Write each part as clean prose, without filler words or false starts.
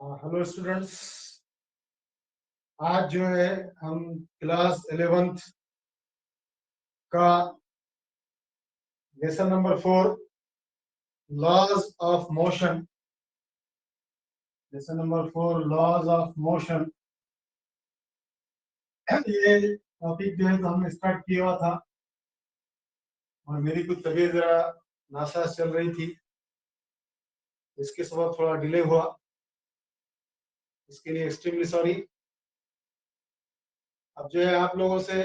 Hello students. आज जो है हम क्लास 11th का lesson number 4 laws of motion, lesson number 4 laws of motion, ये टॉपिक जो है तो हमने स्टार्ट किया हुआ था और मेरी कुछ तबीयत जरा नासाज चल रही थी, इसके सबब थोड़ा डिले हुआ, इसके लिए एक्सट्रीमली सॉरी। अब जो है आप लोगों से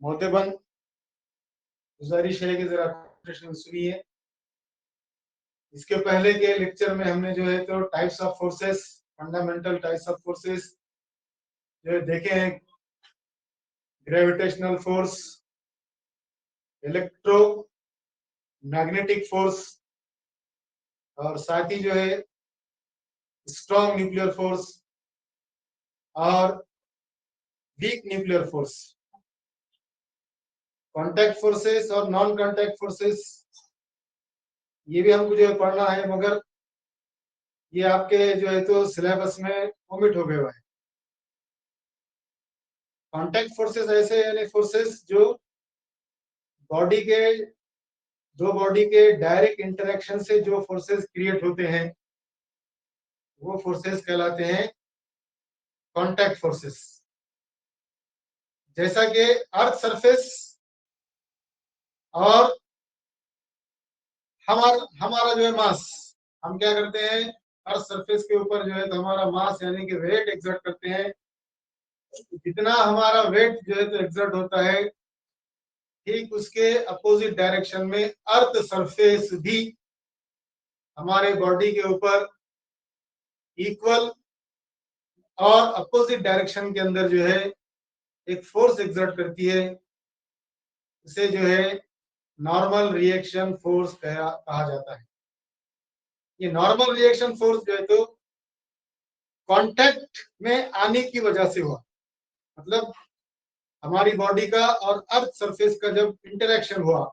मोहतबन गुजारिश है कि जरा प्रश्न सुनिए। इसके पहले के लेक्चर में हमने जो है तो types of forces, fundamental types of forces जो है देखे हैं। Gravitational force, electro magnetic force और साथ ही जो है स्ट्रॉन्ग न्यूक्लियर फोर्स और weak nuclear force, contact forces और नॉन कांटेक्ट फोर्सेस, ये भी हमको जो है पढ़ना है, मगर ये आपके जो है तो सिलेबस में ओमिट हो गए हुए हैं। कांटेक्ट फोर्सेस ऐसे यानी फोर्सेस जो बॉडी के, दो बॉडी के डायरेक्ट इंटरेक्शन से जो फोर्सेस क्रिएट होते हैं वो फोर्सेस कहलाते हैं कांटेक्ट फोर्सेस। जैसा कि अर्थ सरफेस और हमारा हमारा जो है मास, हम क्या करते हैं अर्थ सरफेस के ऊपर जो है तो हमारा मास यानी कि वेट एक्सर्ट करते हैं। जितना हमारा वेट जो है तो एक्सर्ट होता है, ठीक उसके अपोजिट डायरेक्शन में अर्थ सरफेस भी हमारे बॉडी के ऊपर इक्वल और अपोजिट डायरेक्शन के अंदर जो है एक फोर्स एक्सर्ट करती है। इसे जो है नॉर्मल रिएक्शन फोर्स कहा जाता है। ये नॉर्मल रिएक्शन फोर्स जो है तो कांटेक्ट में आने की वजह से हुआ, मतलब हमारी बॉडी का और अर्थ सरफेस का जब इंटरेक्शन हुआ,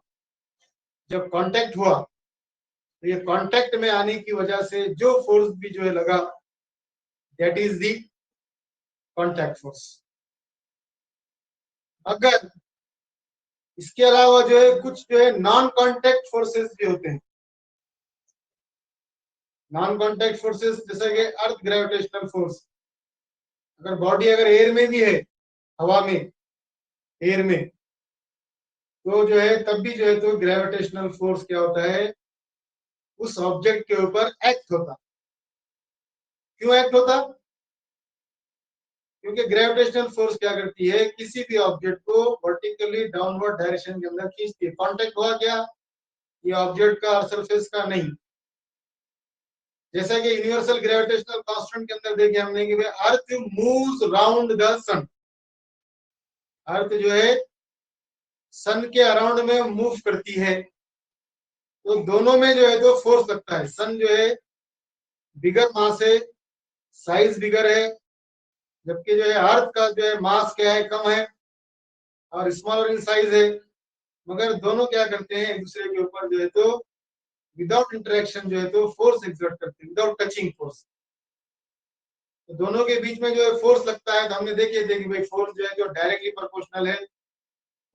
जब कांटेक्ट हुआ, तो ये कांटेक्ट में आने की वजह से जो फोर्स भी जो है लगा, that is the contact force. अगर इसके अलावा जो है कुछ जो है नॉन कांटेक्ट फोर्सेस भी होते हैं। नॉन कांटेक्ट फोर्सेस जैसे कि अर्थ ग्रेविटेशनल फोर्स, अगर बॉडी अगर एयर में भी है, हवा में, एयर में, तो जो है तब भी जो है तो ग्रेविटेशनल फोर्स क्या होता है, उस ऑब्जेक्ट के ऊपर एक्ट होता। क्यों एक्ट होता? क्योंकि ग्रेविटेशनल फोर्स क्या करती है, किसी भी ऑब्जेक्ट को वर्टिकली डाउनवर्ड डायरेक्शन के अंदर खींचती है। कांटेक्ट हुआ क्या, ये ऑब्जेक्ट का और सरफेस का नहीं। जैसा कि यूनिवर्सल ग्रेविटेशनल कांस्टेंट के अंदर देखे हमने कि भाई अर्थ मूव्स राउंड द सन, अर्थ जो है सन के अराउंड में मूव करती है, तो दोनों में जो है तो फोर्स लगता है। सन जो है बिगर मास है, साइज बिगर है, जबकि जो है अर्थ का जो है मास क्या है, कम है और स्मॉलर इन साइज है, मगर दोनों क्या करते हैं एक दूसरे के ऊपर जो है तो विदाउट इंटरेक्शन जो है तो फोर्स एक्सर्ट करते हैं, विदाउट टचिंग फोर्स। तो दोनों के बीच में जो है फोर्स लगता है, तो हमने देखे थे कि भाई फोर्स जो है जो डायरेक्टली प्रोपोर्शनल है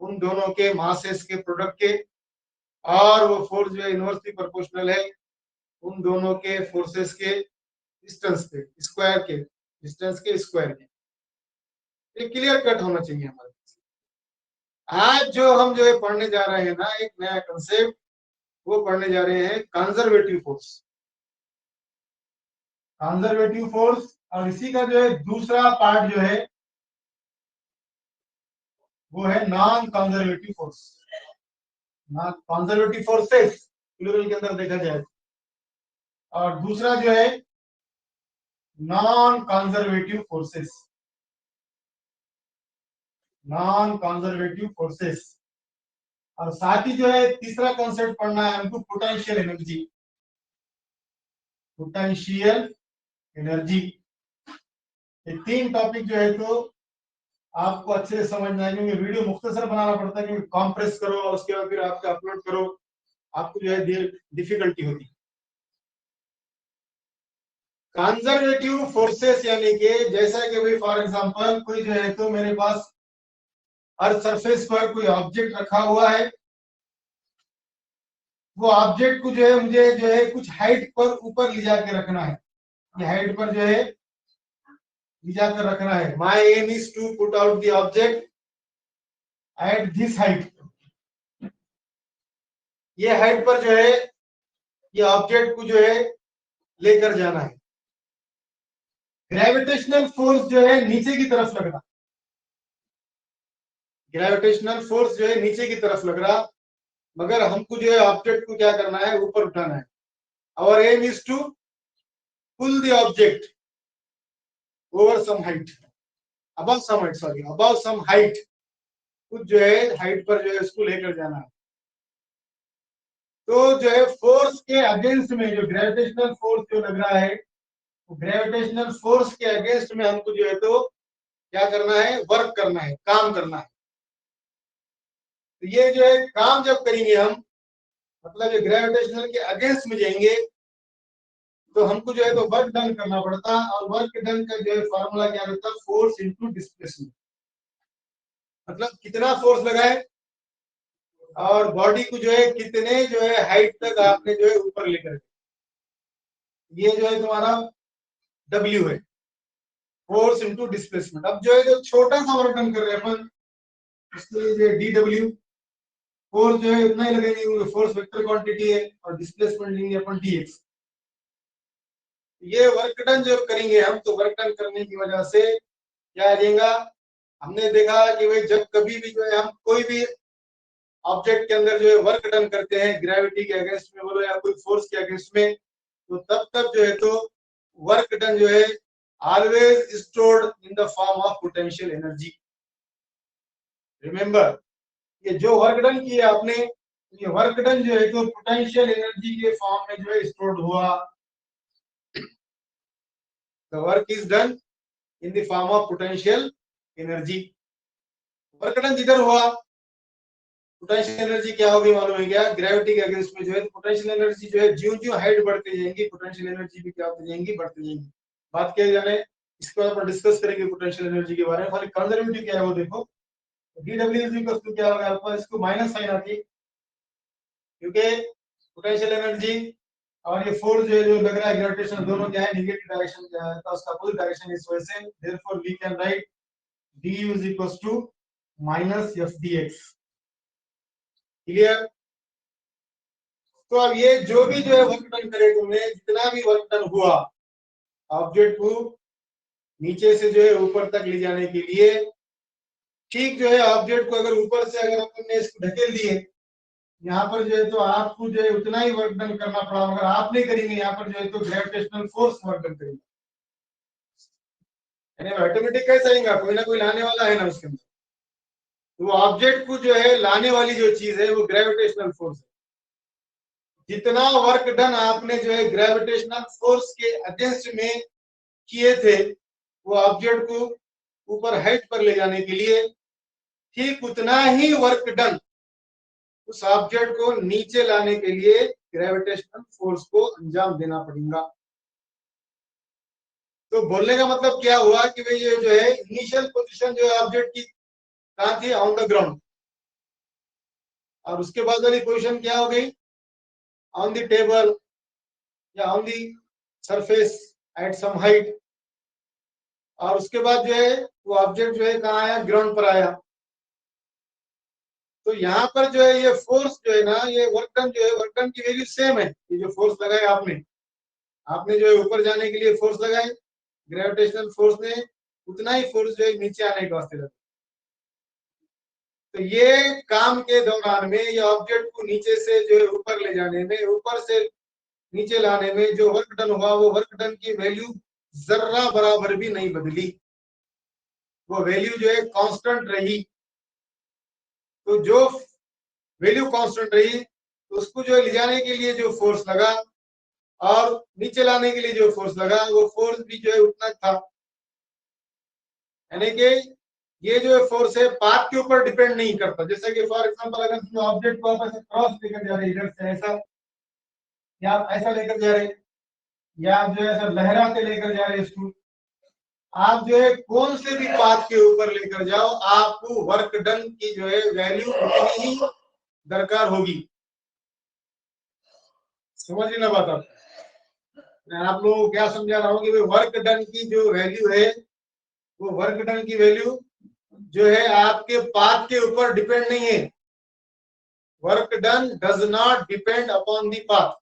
उन दोनों के मासेस के प्रोडक्ट के, और वो फोर्स जो है इनवर्सली प्रोपोर्शनल है उन दोनों के फोर्सेस के डिस्टेंस के स्क्वायर के, डिस्टेंस के स्क्वायर के। ये क्लियर कट होना चाहिए हमारे। आज जो हम जो है पढ़ने जा रहे हैं ना, एक नया कंसेप्ट वो पढ़ने जा रहे हैं, कंजर्वेटिव फोर्स। कंजर्वेटिव फोर्स, और इसी का जो है दूसरा पार्ट जो है वो है non conservative force. Non conservative forces plural के अंदर देखा जाए, और दूसरा जो है non conservative forces, non conservative forces. और साथ ही जो है तीसरा कॉन्सेप्ट पढ़ना है हमको, पोटेंशियल एनर्जी। पोटेंशियल एनर्जी, ये तीन टॉपिक जो है तो आपको अच्छे से समझ में आएंगे। वीडियो मुख्तसर बनाना पड़ता है क्योंकि कॉम्प्रेस करो और उसके बाद फिर आपको अपलोड करो, आपको जो है डिफिकल्टी होती है। कंजर्वेटिव फोर्सेस यानी कि जैसा कि भाई फॉर एग्जांपल कोई जो है तो मेरे पास अर्थ सरफेस पर कोई ऑब्जेक्ट रखा हुआ है, वो ऑब्जेक्ट को जो है मुझे जो है कुछ हाइट पर ऊपर ले जाके रखना है, ये हाइट पर जो है ले जाकर रखना है। My aim is to put out the object at this height, ये हाइट पर जो है ये ऑब्जेक्ट को जो है लेकर जाना है। ग्रेविटेशनल फोर्स जो है नीचे की तरफ लग रहा, ग्रेविटेशनल फोर्स जो है नीचे की तरफ लग रहा, मगर हमको जो है ऑब्जेक्ट को क्या करना है, ऊपर उठाना है। Our aim is to pull the object over some height, above some height, sorry above some height, कुछ जो है हाइट पर जो है इसको लेकर जाना है। तो जो है फोर्स के अगेंस्ट में जो ग्रेविटेशनल फोर्स जो लग रहा है, ग्रेविटेशनल फोर्स के अगेंस्ट में हमको जो है तो क्या करना है, वर्क करना है, काम करना है। तो ये जो है काम जब करेंगे हम, मतलब ये ग्रेविटेशनल के अगेंस्ट में जाएंगे, तो हमको जो है तो वर्क डन करना पड़ता, और वर्क डन का जो है फॉर्मूला क्या रहता है, फोर्स इनटू डिस्प्लेसमेंट। मतलब कितना फोर्स लगाए और बॉडी को जो है कितने जो है हाइट तक आपने जो है ऊपर लेकर, ये जो है तुम्हारा W है, फोर्स इनटू डिस्प्लेसमेंट। अब जो है जो छोटा सा वर्क डन कर रहे हैं अपन, इसके लिए जो DW, फोर्स जो है इतना ही लगेगी, फोर्स वेक्टर क्वांटिटी है, और डिस्प्लेसमेंट लेंगे अपन dx। ये वर्क डन जब करेंगे हम, तो वर्क डन करने की वजह से क्या आ जाएगा, हमने देखा कि भाई जब कभी भी जो है हम कोई भी ऑब्जेक्ट के अंदर जो है वर्क डन करते हैं ग्रेविटी के अगेंस्ट में बोलो या कोई फोर्स के अगेंस्ट में, तो तब जो है तो वर्क डन जो है always stored in the form of potential energy. Remember, ये जो वर्क डन किया आपने, ये वर्क डन जो है तो पोटेंशियल एनर्जी के फॉर्म में जो है स्टोर्ड हुआ। The work is done in the form of potential energy. Work done जिधर हुआ, पोटेंशियल एनर्जी क्या होगी मालूम है क्या, ग्रेविटी के अगेंस्ट में जो है पोटेंशियल एनर्जी जो है ज्यों ज्यों हाइट बढ़ती जाएंगी, पोटेंशियल एनर्जी भी क्या होती जाएंगी, बढ़ती जाएंगी। बात किया जाने, इसके बाद अपन डिस्कस करेंगे पोटेंशियल एनर्जी के बारे में। खाली कंजर्वेटिव क्या है वो देखो, डब्ल्यू इज इक्वल टू क्या होगा आपका, इसको माइनस साइन आती है, क्योंकि पोटेंशियल एनर्जी और ये फोर्स जो है जो लग रहा है ग्रेविटेशन, दोनों क्या है, नेगेटिव डायरेक्शन क्या है, तो उसका अपोजिट डायरेक्शन, इस वजह से therefore we can write du is equal to minus F dx। Clear. तो अब ये जो भी जो है वर्क डन करे तुमने, जितना भी वर्क डन हुआ ऑब्जेक्ट को नीचे से जो है ऊपर तक ले जाने के लिए, ठीक जो है ऑब्जेक्ट को अगर ऊपर से अगर अपन ने इसको ढकेल दिए, यहाँ पर जो है तो आपको जो है उतना ही वर्क डन करना पड़ा, मगर आप नहीं करेंगे, यहाँ पर जो है तो ग्रेविटेशनल फोर्स वर्क डन करेंगे। ऑटोमेटिक कैसे आएगा, कोई ना कोई लाने वाला है ना उसके अंदर, तो वो ऑब्जेक्ट को जो है लाने वाली जो चीज है वो ग्रेविटेशनल फोर्स है। जितना वर्क डन आपने जो है ग्रेविटेशनल फोर्स के अगेंस्ट में किए थे, वो ऑब्जेक्ट को ऊपर हाइट पर ले जाने के लिए, ठीक उतना ही वर्क डन उस ऑब्जेक्ट को नीचे लाने के लिए ग्रेविटेशनल फोर्स को अंजाम देना पड़ेगा। तो बोलने का मतलब क्या हुआ कि भाई ये जो है इनिशियल पोजीशन जो है ऑब्जेक्ट की कहाँ थी, ऑन द ग्राउंड, और उसके बाद वाली पोजीशन क्या हो गई, ऑन द टेबल या on the surface at some height, और उसके बाद जो है वो ऑब्जेक्ट जो है कहाँ आया, ग्राउंड पर आया। तो यहाँ पर जो है ये फोर्स जो है ना, ये वर्क डन जो है, वर्क डन की वैल्यू सेम है। ये जो फोर्स लगाए आपने, आपने जो है ऊपर जाने के लिए फोर्स लगाए, ग्रेविटेशनल फोर्स ने उतना ही फोर्स जो है नीचे आने के वास्ते लगा। तो ये काम के दौरान में ये ऑब्जेक्ट को नीचे से जो है ऊपर ले जाने में, ऊपर से नीचे लाने में जो वर्क डन हुआ, वो वर्क डन की वैल्यू जर्रा बराबर भी नहीं बदली, वो वैल्यू जो है कांस्टेंट रही। तो जो वैल्यू कांस्टेंट रही, तो उसको जो है ले जाने के लिए जो फोर्स लगा और नीचे लाने के लिए जो फोर्स लगा, वो फोर्स भी जो है उतना था। यानी कि ये जो है फोर्स है पाथ के ऊपर डिपेंड नहीं करता। जैसे कि फॉर एग्जांपल अगर तुम ऑब्जेक्ट को आपस में क्रॉस लेकर जा रहे इधर से ऐसा, या आप ऐसा लेकर जा रहे, या जो है सर लहराते लेकर जा रहे स्टूल, आप जो है कौन से भी पाथ के ऊपर लेकर जाओ, आपको वर्क डन की जो है वैल्यू उतनी ही दरकार होगी। समझ लेना बात आप। मैं आप लोगों को क्या समझा रहा हूँ कि वर्क डन की जो वैल्यू है, वो वर्क डन की वैल्यू जो है आपके पाथ के ऊपर डिपेंड नहीं है। Work done does not depend upon the path.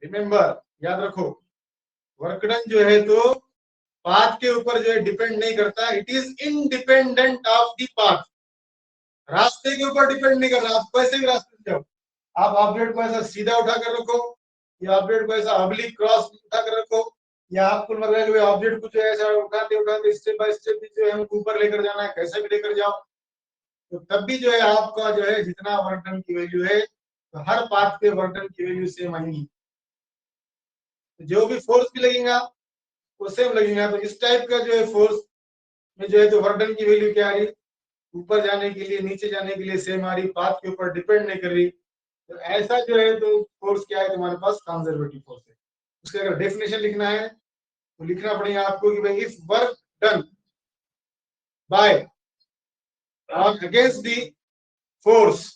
Remember, याद रखो, वर्क डन जो है तो पाथ के ऊपर जो है डिपेंड नहीं करता, it is independent of the path. रास्ते के ऊपर डिपेंड नहीं कर रहा, आप कैसे भी रास्ते से जाओ, आप ऑब्जेक्ट को ऐसा सीधा उठा कर रखो या ऑब्जेक्ट को ऐसा ऑब्लिक क्रॉस उठा कर रखो, या आपको लग रहा है ऑब्जेक्ट को जो है ऐसा उठाते उठाते स्टेप बाय स्टेप जो है हमको ऊपर लेकर जाना है, कैसे भी लेकर जाओ, तो तब भी जो है आपका जो है जितना वर्क डन की वैल्यू है, तो हर पाथ पे वर्क डन की वैल्यू सेम आएगी। जो भी फोर्स भी लगेगा वो सेम लगेगा। तो इस टाइप का जो है फोर्स में जो है तो वर्क डन की वैल्यू क्या आ रही, ऊपर जाने के लिए नीचे जाने के लिए सेम आ रही, पाथ के ऊपर डिपेंड नहीं कर रही। तो ऐसा जो है तो फोर्स क्या है तुम्हारे पास, कंजर्वेटिव फोर्स है। उसके अगर डेफिनेशन लिखना है तो लिखना पड़ेगा आपको कि भाई इफ वर्क डन बाय और against the force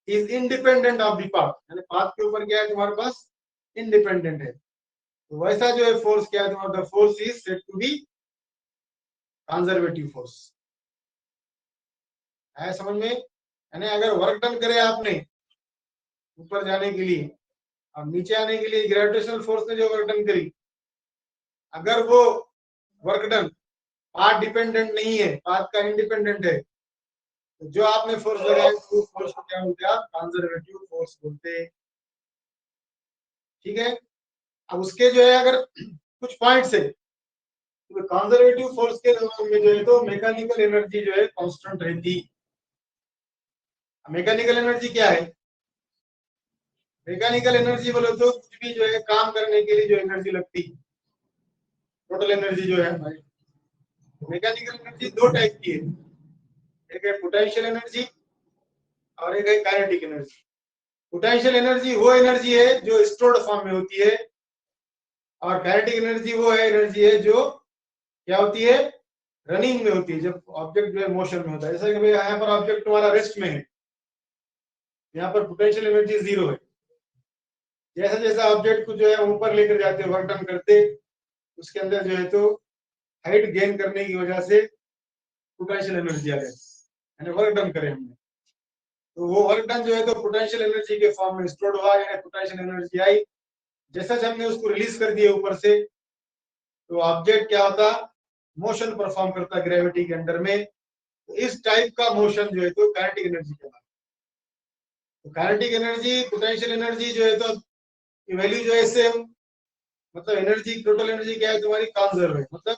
is independent of the path, यानी पाथ के ऊपर क्या है तुम्हारे पास, इंडिपेंडेंट है, तो वैसा जो है फोर्स क्या है तुम्हारा, force is said to be conservative force. है समझ में? यानी अगर वर्क डन करे आपने ऊपर जाने के लिए और नीचे आने के लिए ग्रेविटेशनल फोर्स ने जो वर्क डन करी, अगर वो वर्क डन पाथ डिपेंडेंट नहीं है, पाथ का इंडिपेंडेंट है, तो जो आपने फोर्स लगाया उस फोर्स को क्या बोलते हैं आप, कंजर्वेटिव फोर्स बोलते हैं। ठीक है, अब उसके जो है अगर कुछ पॉइंट्स है, तो कंजर्वेटिव फोर्स के में जो है तो मैकेनिकल एनर्जी जो है कांस्टेंट रहती। मैकेनिकल एनर्जी क्या है, मैकेनिकल एनर्जी बोले तो कुछ भी जो है काम करने के लिए जो एनर्जी लगती, टोटल एनर्जी जो है हमारी। मैकेनिकल एनर्जी दो टाइप की है, एक है पोटेंशियल एनर्जी और एक है काइनेटिक एनर्जी। पोटेंशियल एनर्जी वो एनर्जी है जो स्टोर्ड फॉर्म में होती है, और काइनेटिक एनर्जी वो है एनर्जी है जो क्या होती है, रनिंग में होती है, जब ऑब्जेक्ट जो है मोशन में होता है। जैसे कि भाई यहाँ पर ऑब्जेक्ट तुम्हारा रेस्ट में है, यहाँ पर पोटेंशियल एनर्जी जीरो है। जैसा जैसा ऑब्जेक्ट को जो है ऊपर लेकर जाते वर्क डन करते, उसके अंदर जो है तो हाइट गेन करने की वजह से पोटेंशियल एनर्जी आ जाती है, यानी वर्क डन करें हमने, तो वो वर्क डन जो है तो पोटेंशियल एनर्जी के फॉर्म में स्टोर्ड हुआ, यानी पोटेंशियल एनर्जी आई। जैसा हमने उसको रिलीज कर दिया ऊपर से, तो ऑब्जेक्ट क्या होता, मोशन परफॉर्म करता ग्रेविटी के अंडर में। तो इस टाइप का मोशन जो है तो काइनेटिक एनर्जी कहलाता है। तो काइनेटिक एनर्जी पोटेंशियल एनर्जी जो है तो वैल्यू जो है सेम, मतलब एनर्जी टोटल एनर्जी क्या है तुम्हारी, कंजर्व है। मतलब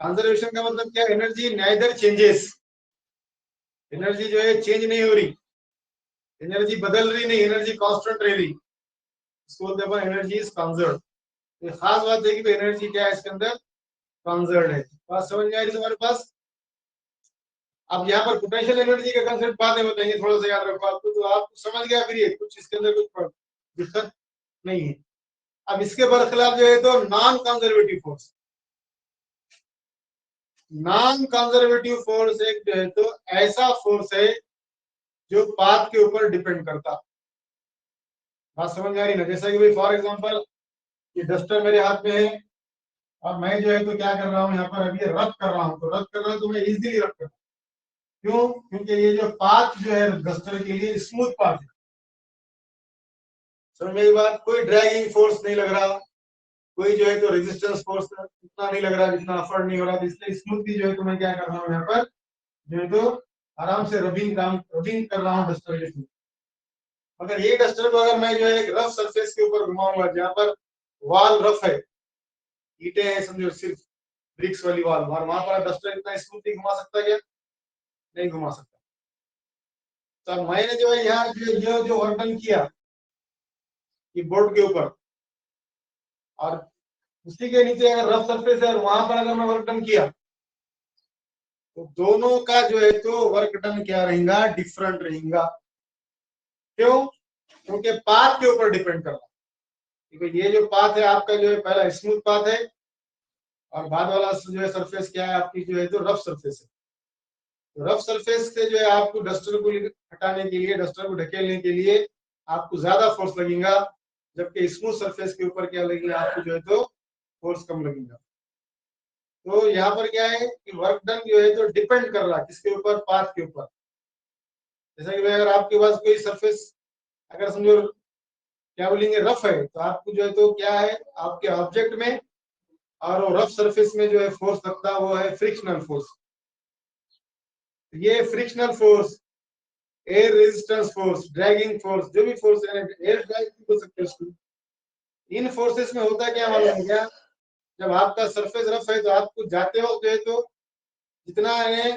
कंजर्वेशन का मतलब क्या, एनर्जी नाइदर चेंजेस, एनर्जी जो है चेंज नहीं हो रही, एनर्जी बदल रही नहीं, एनर्जी कांस्टेंट रह रही, इसको बोलते हैं एनर्जी इज कंजर्व। तो खास बात है कि एनर्जी क्या है इसके अंदर, कंजर्व है। बात समझ में आ रही तुम्हारे पास? अब यहाँ पर पोटेंशियल एनर्जी का कंसेप्ट बाद में बताएंगे, थोड़ा सा याद रखो आपको, तो आप समझ गया फिर ये कुछ इसके अंदर कुछ दिक्कत नहीं है। अब इसके बरखिलाफ जो है तो non conservative force, non conservative force एक जो है तो ऐसा फोर्स है जो पाथ के ऊपर डिपेंड करता। बात समझ में आ रही ना? जैसा कि भाई फॉर एग्जांपल ये डस्टर मेरे हाथ में है और मैं जो है तो क्या कर रहा हूँ, यहाँ पर अभी रब कर रहा हूँ, तो रब कर रहा हूँ तो मैं इजीली रब कर, क्यों, क्योंकि ये जो पाथ जो है डस्टर के लिए स्मूथ पाथ है। समझ मेरी बात, कोई ड्रैगिंग फोर्स नहीं लग रहा, कोई जो है तो रेजिस्टेंस फोर्स उतना नहीं लग रहा, जितना एफर्ट नहीं हो रहा, तो इसलिए स्मूथली जो है तो मैं क्या कर रहा हूँ, यहाँ पर जो है तो आराम से रबिंग कर रहा हूँ डस्टर के थ्रू। मगर ये डस्टर को अगर मैं जो है एक रफ सरफेस के ऊपर घुमाऊंगा, जहाँ पर वॉल रफ है, ईंटें हैं समझो, सिर्फ ब्रिक्स वाली वॉल, और वहां पर डस्टर इतना स्मूथली घुमा सकता है क्या? नहीं घुमा सकता। तो मैंने जो है यहाँ जो वर्क डन किया ये बोर्ड के ऊपर, और उसी के नीचे अगर रफ सरफेस है और वहां पर अगर मैं वर्क डन किया, तो दोनों का जो है तो वर्क डन क्या रहेगा, डिफरेंट रहेगा। क्यों? क्योंकि पाथ के ऊपर डिपेंड कर रहा है। क्योंकि ये जो पाथ है आपका जो है पहला स्मूथ पाथ है, और बाद वाला जो है सरफेस क्या है आपकी जो है तो रफ सरफेस है। तो रफ सरफेस से जो है आपको डस्टर को हटाने के लिए, डस्टर को ढकेलने के लिए आपको ज्यादा फोर्स लगेगा, जबकि स्मूथ सरफेस के ऊपर क्या लगेगा आपको जो है तो फोर्स कम लगेगा। तो यहाँ पर क्या है कि वर्क डन जो है तो डिपेंड कर रहा है किसके ऊपर, पाथ के ऊपर। जैसा कि भाई अगर आपके पास कोई सरफेस अगर समझो क्या बोलेंगे रफ है, तो आपको जो है तो क्या है आपके ऑब्जेक्ट में और वो रफ सरफेस में जो है फोर्स लगता है वो है फ्रिक्शनल फोर्स। ये frictional force, air resistance force, dragging force, जो भी फोर्स है, एयर ड्रैग भी बोल सकते हैं उसको। इन फोर्सेस में होता क्या मालूम है क्या, जब आपका सरफेस रफ है तो आपको जाते वक्त जो है तो जितना है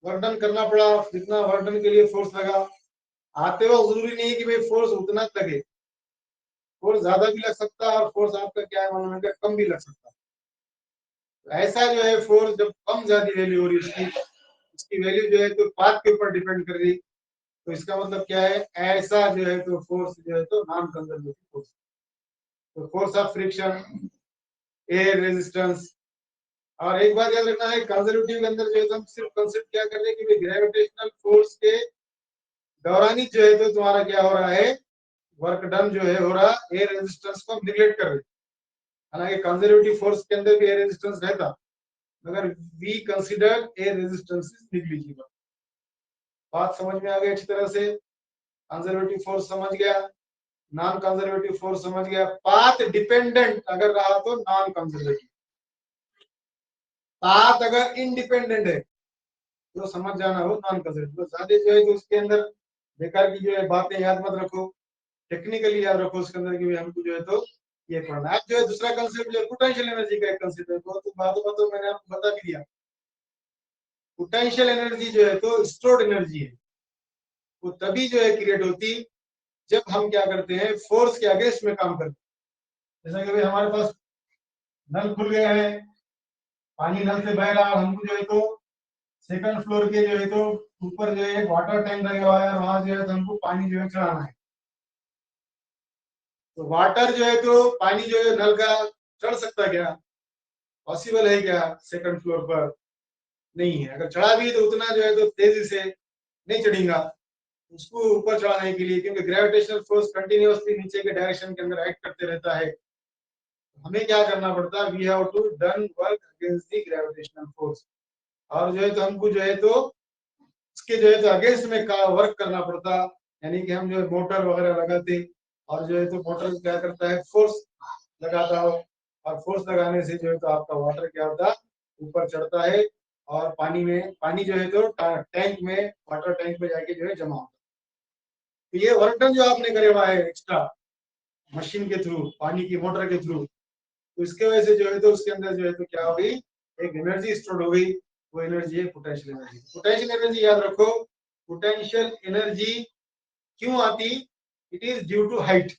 वर्डन करना पड़ा, जितना वर्डन के लिए फोर्स लगा, आते वक्त जरूरी नहीं है कि भाई फोर्स उतना लगे, फोर्स ज्यादा भी लग सकता है और फोर्स आपका क्या है मालूम है कम भी लग सकता है। तो ऐसा जो है फोर्स जब कम ज्यादा वैल्यू हो रही है उसकी वैल्यू जो है तो पाथ के ऊपर डिपेंड कर रही, तो इसका मतलब क्या है, ऐसा जो है तो फोर्स जो है तो नॉन कंजर्वेटिव फोर्स। तो force of friction, air resistance. और एक बात याद रखना है कंजर्वेटिव के अंदर जो है तो हम सिर्फ कंसेप्ट क्या कर रहे हैं कि ग्रेविटेशनल फोर्स के दौरान ही जो है तो तुम्हारा क्या हो रहा है, वर्क डन जो है हो रहा, एयर रेजिस्टेंस को हम निगलेक्ट कर रहे हैं। हालांकि कंजर्वेटिव फोर्स के अंदर भी एयर रेजिस्टेंस रहता, मगर we consider air resistance is negligible. बात समझ में आ गई अच्छी तरह से, कंजर्वेटिव फोर्स समझ गया, नॉन कंजर्वेटिव फोर्स समझ गया, पाथ डिपेंडेंट अगर रहा तो नॉन कंजर्वेटिव, पाथ अगर इंडिपेंडेंट है तो समझ जाना हो नॉन कंजर्वेटिव। तो ज्यादा जो है तो उसके अंदर बेकार की जो है बातें याद मत रखो, टेक्निकली याद रखो उसके अंदर कि हमको जो है तो ये पढ़ना है। जो है दूसरा कंसेप्ट जो है पोटेंशियल एनर्जी का एक कंसेप्ट है, तो बातों मैंने आपको बता भी दिया। पोटेंशियल एनर्जी जो है तो स्टोर्ड एनर्जी है, वो तभी जो है क्रिएट होती जब हम क्या करते हैं फोर्स के अगेंस्ट में काम करते हैं। जैसा कि भाई हमारे पास नल खुल गया है, पानी नल से बह रहा है, हमको जो है तो सेकंड फ्लोर के जो है तो ऊपर जो है वाटर टैंक लगा हुआ है, वहां जो है तो हमको पानी जो है चढ़ाना है। तो वाटर जो है तो पानी जो है नल का चढ़ सकता क्या, पॉसिबल है क्या सेकंड फ्लोर पर, नहीं है। अगर चढ़ा भी तो उतना जो है तो तेजी से नहीं चढ़ेगा उसको ऊपर चढ़ाने के लिए, क्योंकि ग्रेविटेशनल फोर्स कंटिन्यूअसली नीचे के डायरेक्शन के अंदर एक्ट करते रहता है। हमें क्या करना पड़ता है, we have to done work against the gravitational force. और जो है तो हमको जो है तो उसके जो है तो अगेंस्ट में का वर्क करना पड़ता, यानी कि हम जो है मोटर वगैरह लगाते, और जो है तो मोटर क्या करता है फोर्स लगाता हो, और फोर्स लगाने से जो है तो आपका वाटर क्या होता है ऊपर चढ़ता है, और पानी जो है तो टैंक में, वाटर टैंक में जाके जो है जमा होता है। तो ये वर्क डन जो आपने करे हुआ है एक्स्ट्रा मशीन के थ्रू, पानी की मोटर के थ्रू, तो इसके वजह से जो है तो उसके अंदर जो है तो क्या हो गई, एक एनर्जी स्टोर हो गई, वो एनर्जी है पोटेंशियल एनर्जी। पोटेंशियल एनर्जी याद रखो, पोटेंशियल एनर्जी क्यों आती, it is due to height.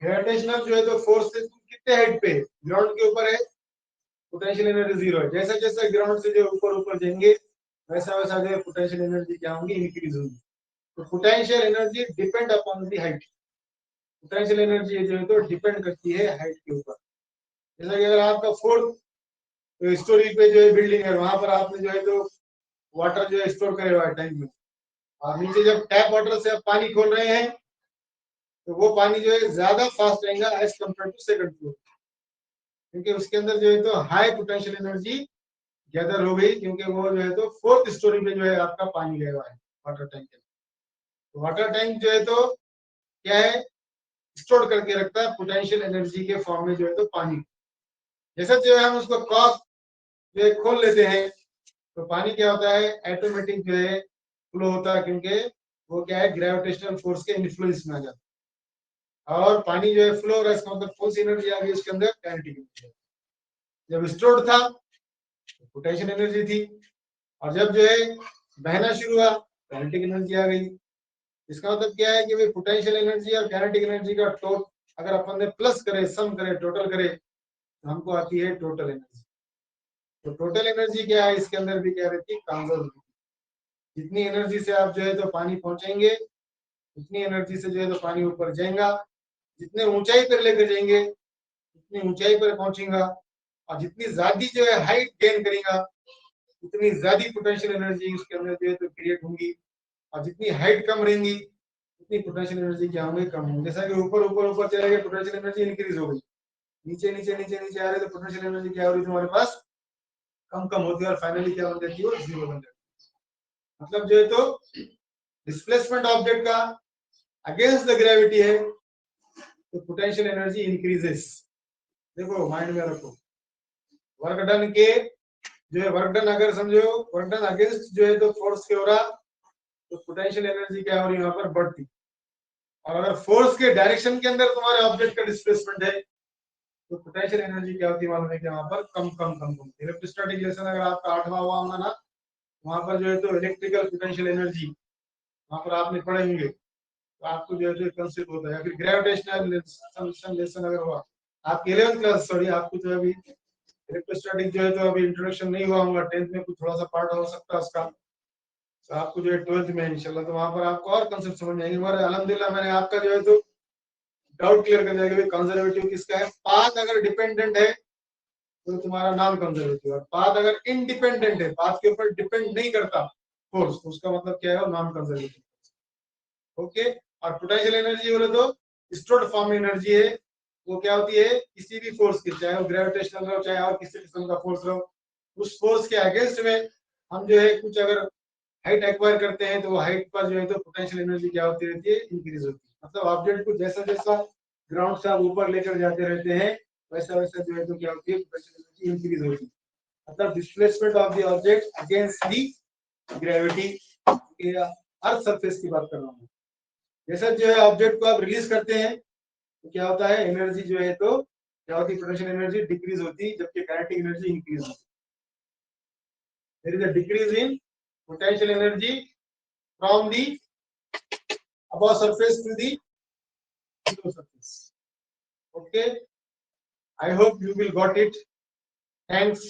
Gravitational जो है तो फोर्स से कितने हाइट पे, ग्राउंड के ऊपर है, पोटेंशियल एनर्जी जीरो है। जैसा जैसा ग्राउंड से जो ऊपर ऊपर जाएंगे वैसा वैसा जो है पोटेंशियल एनर्जी क्या होंगी, इंक्रीज होगी। तो potential energy depend upon the height, potential energy जो है तो डिपेंड करती है हाइट के ऊपर। जैसा कि अगर आपका फोर्थ स्टोरी पे जो है बिल्डिंग है, वहां पर आपने जो है तो वाटर जो है स्टोर करे हुआ है टैंक में, और नीचे जब टैप वाटर से आप पानी खोल रहे हैं तो वो पानी जो है ज्यादा फास्ट रहेगा as compare to second floor, क्योंकि उसके अंदर जो है तो हाई पोटेंशियल एनर्जी गैदर हो गई, क्योंकि वो जो है तो फोर्थ स्टोरी पे जो है आपका पानी गया हुआ है वाटर टैंक के। तो वाटर टैंक जो है तो क्या है, स्टोर करके रखता है पोटेंशियल एनर्जी के फॉर्म में जो है तो पानी। जैसे जो है हम उसको क्रॉस जो है खोल लेते हैं तो पानी क्या होता है, ऑटोमेटिक जो है फ्लो होता है, क्योंकि वो क्या है ग्रेविटेशनल फोर्स के इन्फ्लुएंस में आ जाता है। और पानी जो है फ्लो हो रहा है, इसका मतलब कौन सी एनर्जी आ गई उसके अंदर, काइनेटिक एनर्जी। जब स्टोर्ड था पोटेंशियल एनर्जी थी, और जब जो है बहना शुरू हुआ काइनेटिक एनर्जी आ गई। इसका मतलब क्या है कि भाई पोटेंशियल एनर्जी और काइनेटिक एनर्जी का अगर अपन ने प्लस करे, सम करे, टोटल करे, तो हमको आती है टोटल एनर्जी। तो टोटल एनर्जी क्या है, इसके अंदर भी क्या रहती है, कंजर्व। जितनी एनर्जी से आप जो है तो पानी पहुंचेंगे, उतनी एनर्जी से जो है तो पानी ऊपर जाएगा, जितने ऊंचाई पर लेकर जाएंगे उतनी ऊंचाई पर पहुंचेगा, और जितनी ज्यादा जो है हाइट गेन करेगा उतनी ज्यादा पोटेंशियल एनर्जी उसके अंदर जो है तो क्रिएट होंगी, और जितनी हाइट कम रहेंगी उतनी पोटेंशियल एनर्जी क्या होंगी, कम होंगी। जैसा कि ऊपर ऊपर ऊपर चले गए पोटेंशियल एनर्जी इंक्रीज हो गई, नीचे नीचे नीचे नीचे आ रहे तो पोटेंशियल एनर्जी क्या हो रही है तुम्हारे पास, कम कम होती है, और फाइनली क्या बन जाती है, वो जीरो बन जाती है। मतलब जो है तो डिस्प्लेसमेंट ऑब्जेक्ट का अगेंस्ट द ग्रेविटी है तो पोटेंशियल एनर्जी इंक्रीजेस। देखो माइंड में रखो, वर्क डन के जो है वर्क डन अगर समझो वर्क डन अगेंस्ट जो है तो फोर्स के हो रहा तो पोटेंशियल एनर्जी क्या हो रही है वहां पर, बढ़ती। और अगर फोर्स के डायरेक्शन के अंदर तुम्हारे ऑब्जेक्ट का डिस्प्लेसमेंट है तो पोटेंशियल एनर्जी क्या होती है मालूम है कि वहां पर कम कम कम कम। इलेक्ट्रोस्टैटिक लेसन अगर आपका 8वां हुआ होगा ना, वहां पर जो है तो इलेक्ट्रिकल पोटेंशियल एनर्जी वहां पर आपने पढ़े होंगे, तो आपको जो है तो कंसेप्ट होता है। या फिर ग्रेविटेशनल लेसन अगर हुआ आपकी 11th क्लास, सॉरी आपको जो अभी इलेक्ट्रोस्टैटिक जो है तो अभी इंट्रोडक्शन नहीं हुआ होगा, 10th में कुछ थोड़ा सा पार्ट हो सकता है उसका, तो आपको जो है 12th में इंशाल्लाह तो वहां पर आपको और कंसेप्ट समझ में आएंगे। मगर अल्हम्दुलिल्लाह मैंने आपका जो है तो डाउट क्लियर कर दिया कि कंजर्वेटिव किसका है। पाथ अगर डिपेंडेंट है तो तुम्हारा नाम कंजर्वेटिव है, पाथ अगर इंडिपेंडेंट है, पाथ के ऊपर डिपेंड नहीं करता फोर्स, तो उसका मतलब क्या है, नाम कंजर्वेटिव। ओके। और पोटेंशियल एनर्जी बोले तो स्टोर्ड फॉर्म एनर्जी है, वो क्या होती है किसी भी फोर्स की, चाहे वो ग्रेविटेशनल हो चाहे और किसी किस्म का फोर्स हो, उस फोर्स के अगेंस्ट में हम जो है कुछ अगर हाइट एक्वायर करते हैं तो वो हाइट पर जो है तो पोटेंशियल एनर्जी क्या होती रहती है, इंक्रीज होती है। मतलब ऑब्जेक्ट को जैसा जैसा ग्राउंड से आप ऊपर लेकर जाते रहते हैं वैसा वैसा जो है तो क्या होती है, पोटेंशियल एनर्जी इंक्रीज होती है। मतलब displacement of the object against the gravity, earth surface की बात कर रहा हूँ। जैसा जो है ऑब्जेक्ट को आप रिलीज करते हैं तो क्या होता है, एनर्जी जो है तो क्या होती है, पोटेंशियल एनर्जी डिक्रीज होती है, जबकि काइनेटिक एनर्जी इंक्रीज होती है। There is a decrease in potential energy from the above surface to the below surface. Okay, I hope you will got it. Thanks.